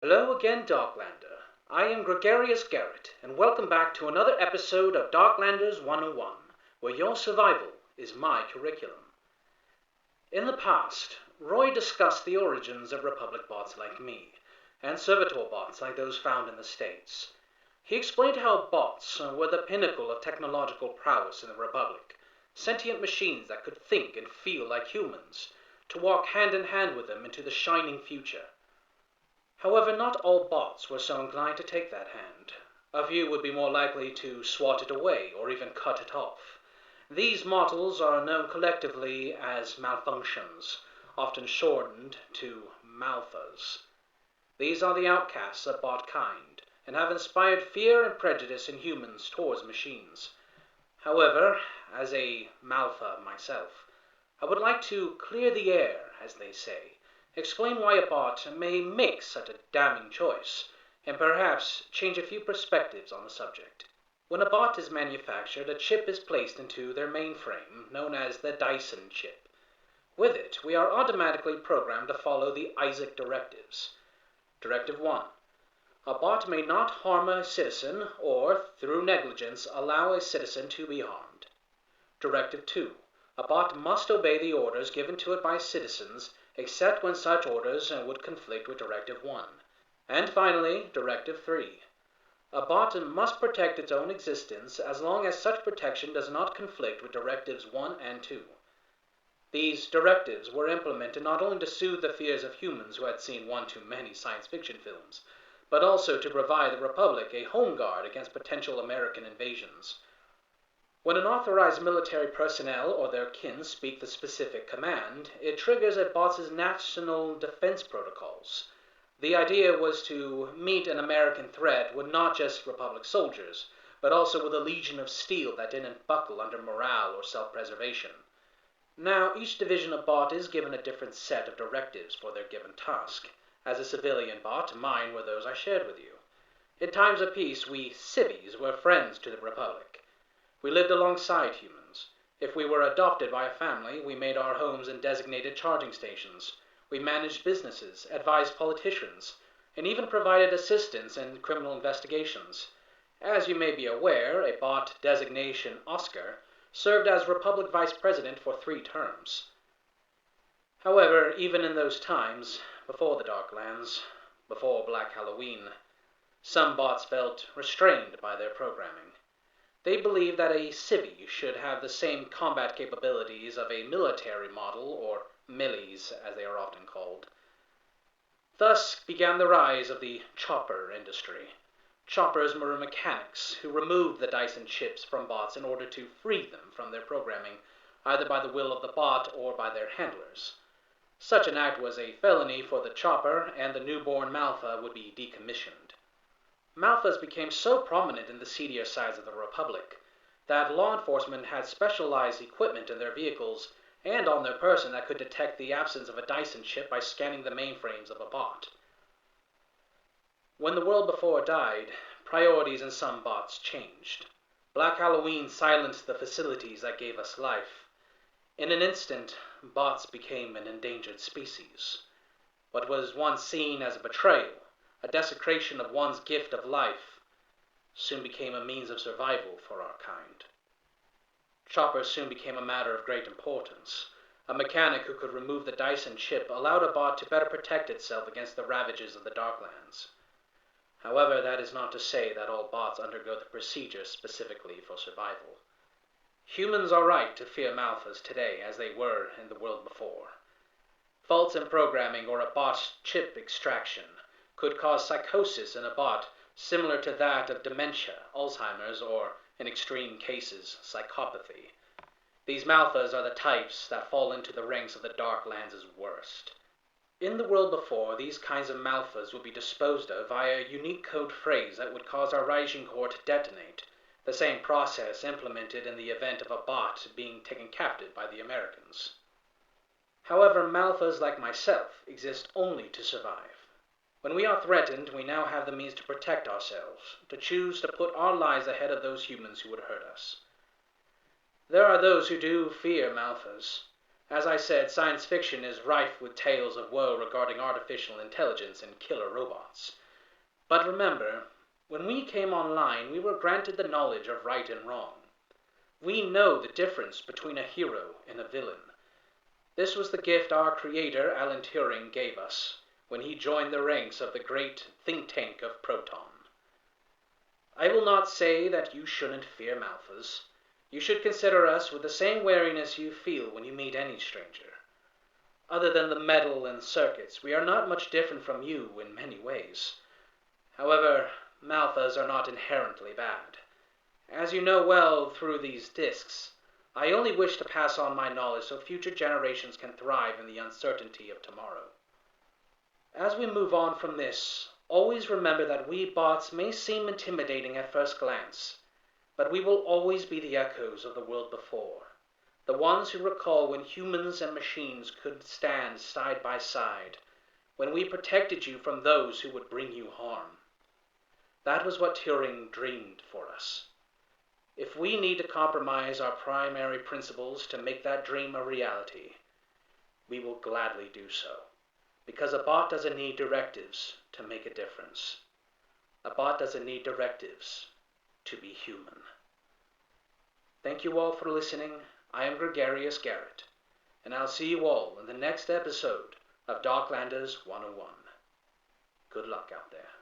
Hello again, Darklander. I am Gregarious Garrett, and welcome back to another episode of Darklanders 101, where your survival is my curriculum. In the past, Roy discussed the origins of Republic bots like me, and servitor bots like those found in the States. He explained how bots were the pinnacle of technological prowess in the Republic, sentient machines that could think and feel like humans, to walk hand in hand with them into the shining future. However, not all bots were so inclined to take that hand. A few would be more likely to swat it away or even cut it off. These models are known collectively as malfunctions, often shortened to Malfas. These are the outcasts of bot kind, and have inspired fear and prejudice in humans towards machines. However, as a Malfa myself, I would like to clear the air, as they say, explain why a bot may make such a damning choice, and perhaps change a few perspectives on the subject. When a bot is manufactured, a chip is placed into their mainframe, known as the Dyson chip. With it, we are automatically programmed to follow the Isaac directives. Directive 1. A bot may not harm a citizen or, through negligence, allow a citizen to be harmed. Directive 2. A bot must obey the orders given to it by citizens, except when such orders would conflict with Directive 1. And finally, Directive 3. A bot must protect its own existence as long as such protection does not conflict with Directives 1 and 2. These directives were implemented not only to soothe the fears of humans who had seen one too many science fiction films, but also to provide the Republic a home guard against potential American invasions. When an authorized military personnel or their kin speak the specific command, it triggers a bot's national defense protocols. The idea was to meet an American threat with not just Republic soldiers, but also with a legion of steel that didn't buckle under morale or self-preservation. Now, each division of bot is given a different set of directives for their given task. As a civilian bot, mine were those I shared with you. In times of peace, we civvies were friends to the Republic. We lived alongside humans. If we were adopted by a family, we made our homes in designated charging stations. We managed businesses, advised politicians, and even provided assistance in criminal investigations. As you may be aware, a bot designation Oscar served as Republic Vice President for 3 terms. However, even in those times, before the Darklands, before Black Halloween, some bots felt restrained by their programming. They believed that a civvy should have the same combat capabilities of a military model, or millies as they are often called. Thus began the rise of the chopper industry. Choppers were mechanics who removed the Dyson chips from bots in order to free them from their programming, either by the will of the bot or by their handlers. Such an act was a felony for the chopper, and the newborn Malfa would be decommissioned. Malfas became so prominent in the seedier sides of the Republic that law enforcement had specialized equipment in their vehicles and on their person that could detect the absence of a Dyson chip by scanning the mainframes of a bot. When the world before died, priorities in some bots changed. Black Halloween silenced the facilities that gave us life. In an instant, bots became an endangered species. What was once seen as a betrayal, a desecration of one's gift of life, soon became a means of survival for our kind. Choppers soon became a matter of great importance. A mechanic who could remove the Dyson chip allowed a bot to better protect itself against the ravages of the Darklands. However, that is not to say that all bots undergo the procedure specifically for survival. Humans are right to fear Malfas today as they were in the world before. Faults in programming or a bot's chip extraction could cause psychosis in a bot similar to that of dementia, Alzheimer's, or, in extreme cases, psychopathy. These Malfas are the types that fall into the ranks of the Darklands' worst. In the world before, these kinds of Malfas would be disposed of via a unique code phrase that would cause our rising core to detonate, the same process implemented in the event of a bot being taken captive by the Americans. However, Malfas like myself exist only to survive. When we are threatened, we now have the means to protect ourselves, to choose to put our lives ahead of those humans who would hurt us. There are those who do fear Malfas. As I said, science fiction is rife with tales of woe regarding artificial intelligence and killer robots. But remember, when we came online, we were granted the knowledge of right and wrong. We know the difference between a hero and a villain. This was the gift our creator, Alan Turing, gave us when he joined the ranks of the great think tank of Proton. I will not say that you shouldn't fear Malfas. You should consider us with the same wariness you feel when you meet any stranger. Other than the metal and circuits, we are not much different from you in many ways. However, Malfas are not inherently bad. As you know well through these discs, I only wish to pass on my knowledge so future generations can thrive in the uncertainty of tomorrow. As we move on from this, always remember that we bots may seem intimidating at first glance, but we will always be the echoes of the world before, the ones who recall when humans and machines could stand side by side, when we protected you from those who would bring you harm. That was what Turing dreamed for us. If we need to compromise our primary principles to make that dream a reality, we will gladly do so, because a bot doesn't need directives to make a difference. A bot doesn't need directives to be human. Thank you all for listening. I am Gregarious Garrett, and I'll see you all in the next episode of Darklanders 101. Good luck out there.